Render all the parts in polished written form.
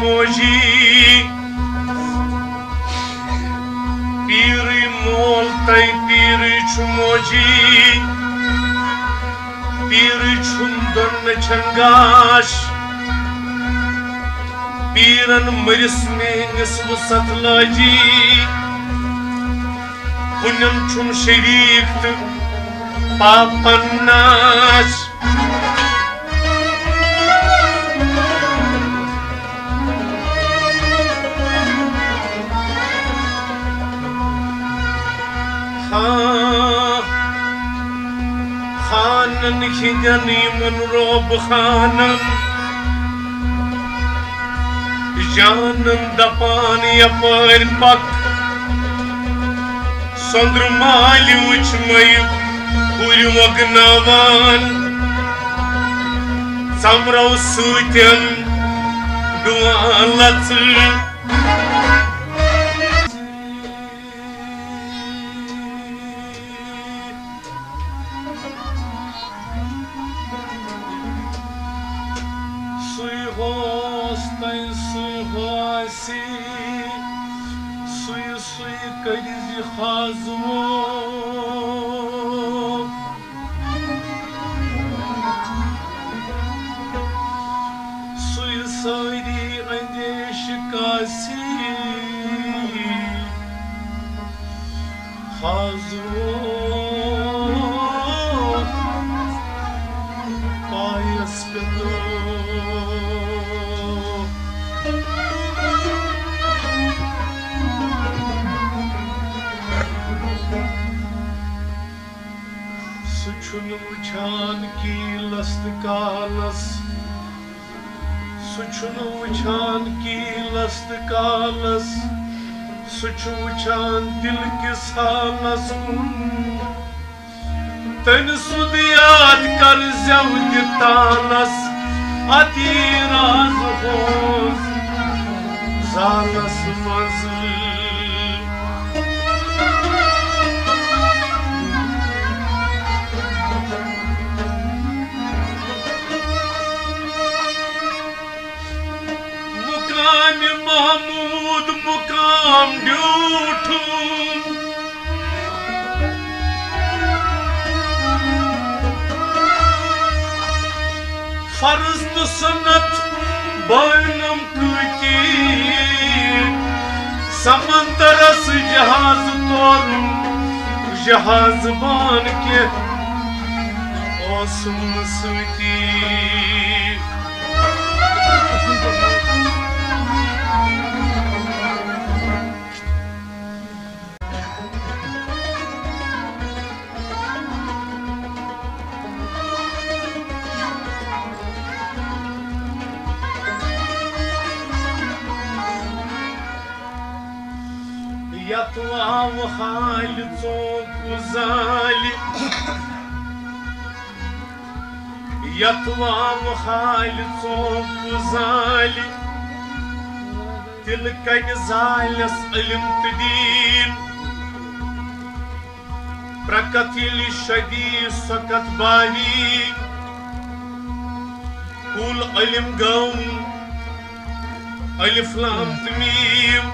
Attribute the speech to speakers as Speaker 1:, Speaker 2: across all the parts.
Speaker 1: मोजी पीर मोल तय पीर मोजी पीर छुंदन छंगाश पीरन मरिस मेंस वसत लाजी पुनम छुन शरीक तो पापन नाश खानन खिजनी मन रोब खानन जानन दपान यपर पक संद्र माली उच मय पुरु अगनावान समरव सूत्यन दुआन लच दिल किस हालस तन सुदियात कर जवद तालस अति राज होस जालस मज मुकाम महमूद मुकाम ड्यूठू फर्ज तो सन्नत बैनम कुती समंदरस जहाज तोरुम जहाज बान के ओसुम सुती यतवाव हाल चौक जाली यतवाव हाल चौक जाली दिल कन जालस इल्म तदीन प्रकथिल शदी सकत बानी कुल इल्म गम अलिफ लाम तमीम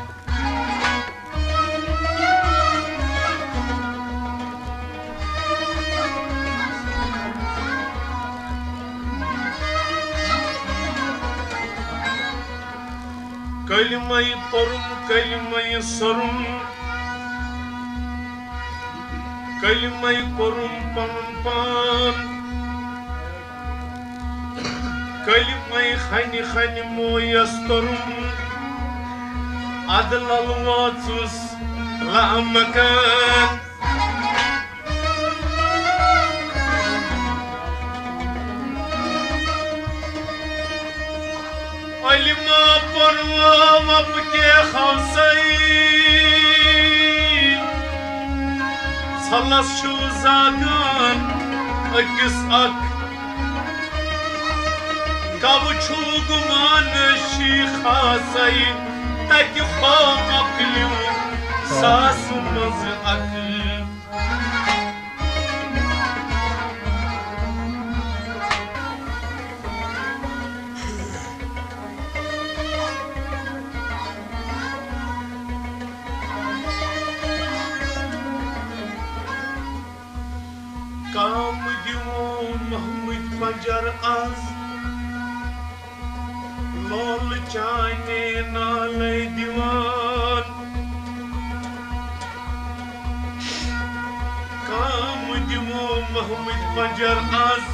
Speaker 1: कलिमय परुम कलिमय सरुम कलिमय परुम पनुम पान कलिमय खनि खनि मोयस तरुम अदलल वाचुस ला मकान अलिमा परवाम अपके खौसई सलस शु जागान अकिस अक कब छु गुमान शीखासई तक खाम अकलियो सास मज अक चाने नाले दीवान काम दिमो महमूद पंजर आज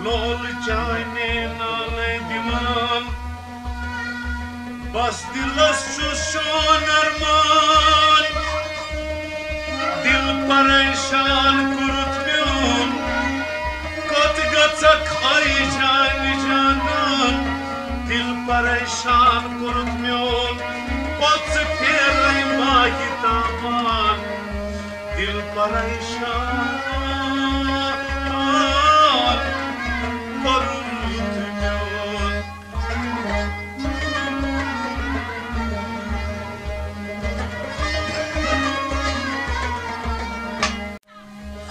Speaker 1: लोल चाने नाले दीवान बस दिलस चुसोन अरमान दिल परेशान कुरुत म्योन कत गचक आई जान जानन दिल परेशान कुरुत म्योन पच फेर माही तामान दिल परेशान कुरुत म्योन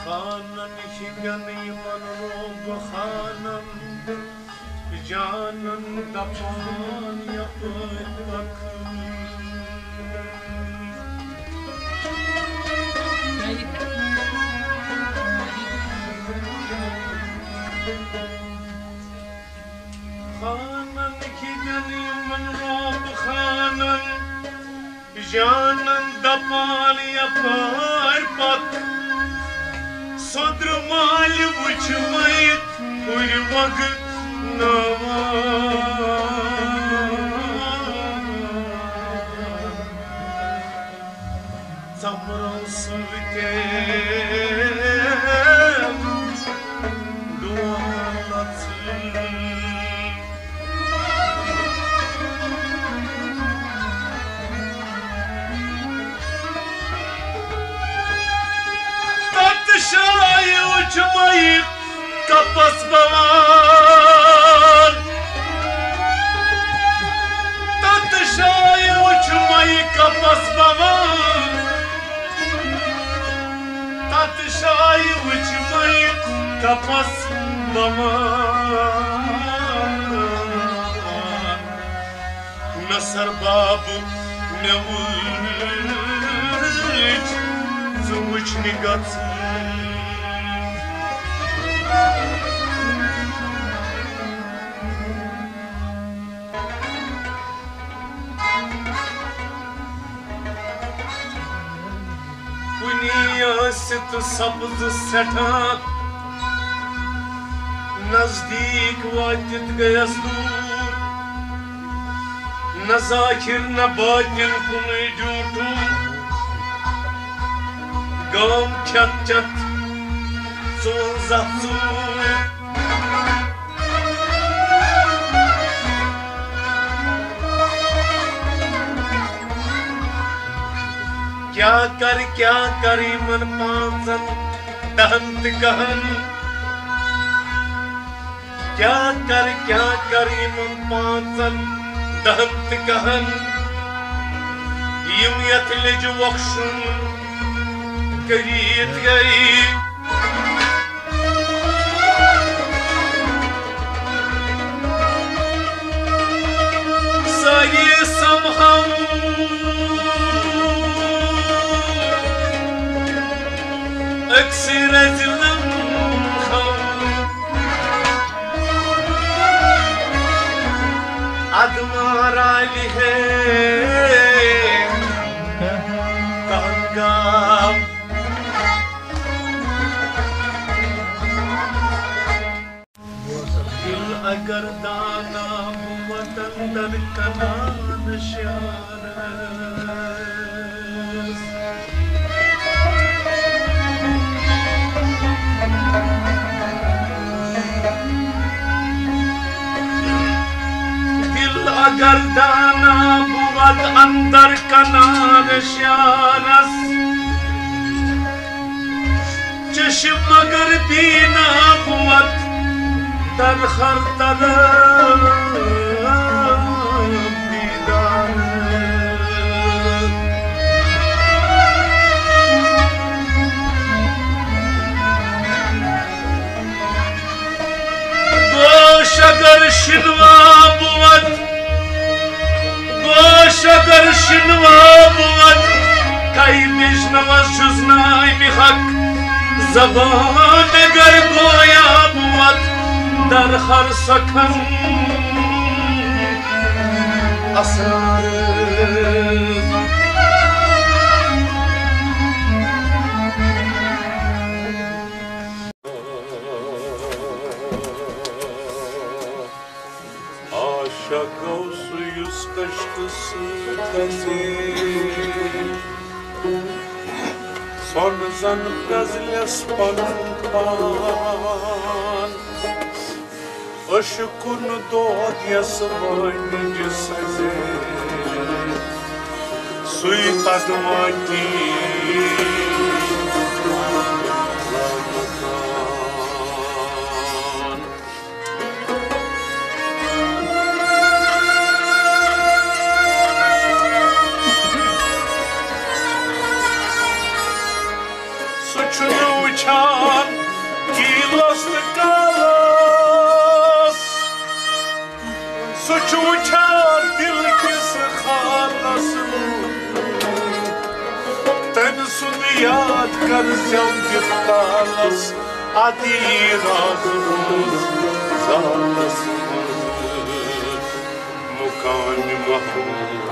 Speaker 1: खानन हिगन यमन रोग खानन जानन दपान यपर पख खानन हिगन यमन रोग खानन जानन दपान यपर पख सदर माल वुच मयत कुर वग नवा समरो सुलके दुआलत शाय उच मयत कपस बवान तत शाय उच मयत कपस बवान तत शाय उच मयत कपस बवान नसर बाबू नेवुच जुच निगत सित सब्ज सठा नजदीक वाजित गयस दूर न जाहिर न बातिन कुन झूठू गाम छत छत सोन जूर क्या कर मन पांचन दहंत कहन क्या कर मन पांचन दहंत कहन यम यत लिज वक्शुन करीत गई सही समहम अक्सर अजलम अदमारा लिहे कंगाम दिल अगर दाना वतन दर कनान शार अगर दाना बुवत अंदर कनार शारस चश्म मगर दीना बुवत तरखर तरफ दीदार गोश अगर शिनवा बुवत अगर शिनवा बुवत कई बिजनवस जुजनाई बिहक जबान अगर गोया बुवत दर हर सखन Şakavsuyuz kaşkısı taze Son zanıp gazles panpan Aşıkunu doğat yasımayı saze Suyu tadımaki Suçunu uçan gilaslı kalas Suçu uçan dil kesi khalasın Ten sunu yad karzam giftalas Adi razımız zalasımız Mukam-ı Mahmud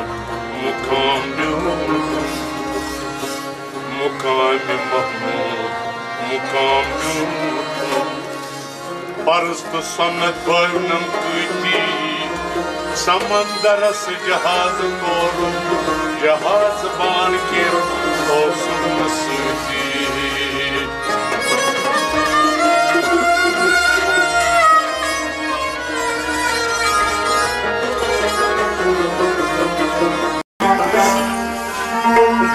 Speaker 1: Mukam-ı Mahmud Mukam-ı Mahmud Mukam-ı Barız-ı sanat varnam kuyti Samandarası cihaz-ı korun Cihaz-ı barke olsun nasıdi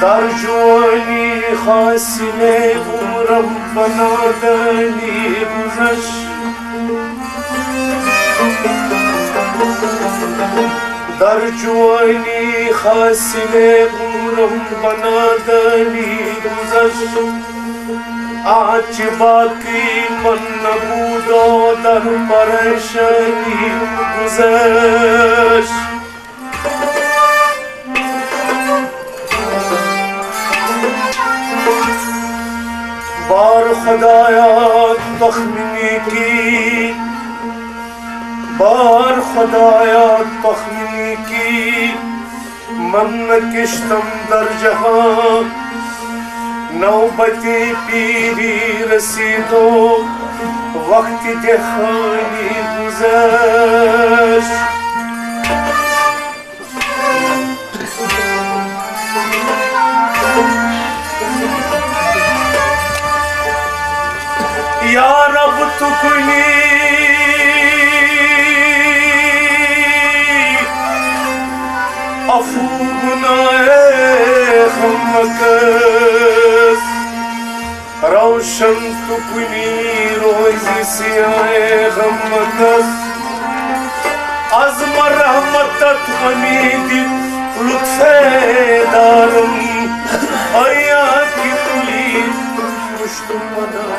Speaker 1: Dar jwani khasine umram bana dani guzash Dar jwani khasine umram bana dani guzash Aaj baki man nabudo dar parashani guzash बार खुदाया तख्मीनी की बार खुदाया तख्मीनी की मन किश्तम दर जहां नौबती पीरी रसीदो वक्त देखानी गुज़श्त या रब तुकनी अफू गुनाहे खमकस रोशन तुकनी रोज़ी सियाए खमकस अज़म रहमत हमीदी लुत्फ़े दारम अया की तुली मुश्तमदा